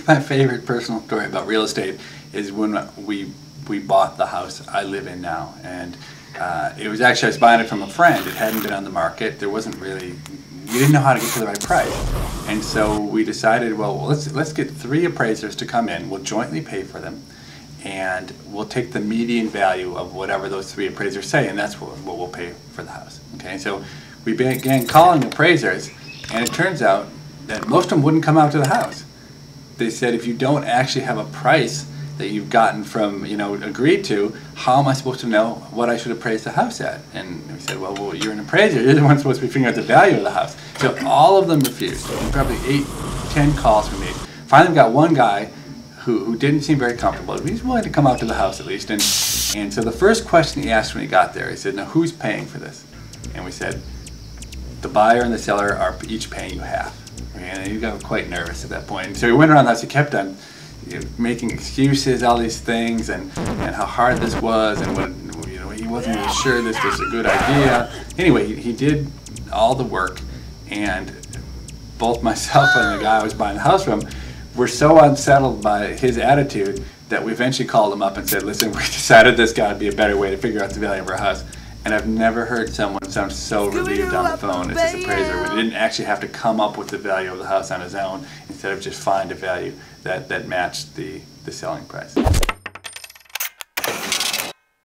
My favorite personal story about real estate is when we bought the house I live in now, and it was actually, I was buying it from a friend. It hadn't been on the market. There wasn't really, we didn't know how to get to the right price, and so we decided, well, let's get 3 appraisers to come in. We'll jointly pay for them, and we'll take the median value of whatever those 3 appraisers say, and that's what we'll pay for the house. Okay, so we began calling appraisers, and it turns out that most of them wouldn't come out to the house. They said, if you don't actually have a price that you've gotten from, agreed to, how am I supposed to know what I should appraise the house at? And we said, well, you're an appraiser. You're the one supposed to be figuring out the value of the house. So all of them refused. Probably 8, 10 calls we made. Finally, we got one guy who didn't seem very comfortable. He was willing to come out to the house at least. And so the first question he asked when he got there, he said, now who's paying for this? And we said, the buyer and the seller are each paying you half. And he got quite nervous at that point. And so he went around the house. He kept on making excuses, all these things, and how hard this was, and he wasn't really sure this was a good idea. Anyway, he did all the work, and both myself and the guy I was buying the house from were so unsettled by his attitude that we eventually called him up and said, listen, we decided this got to be a better way to figure out the value of our house. And I've never heard someone sound so relieved on the phone as this appraiser, when he didn't actually have to come up with the value of the house on his own, instead of just find a value that matched the selling price.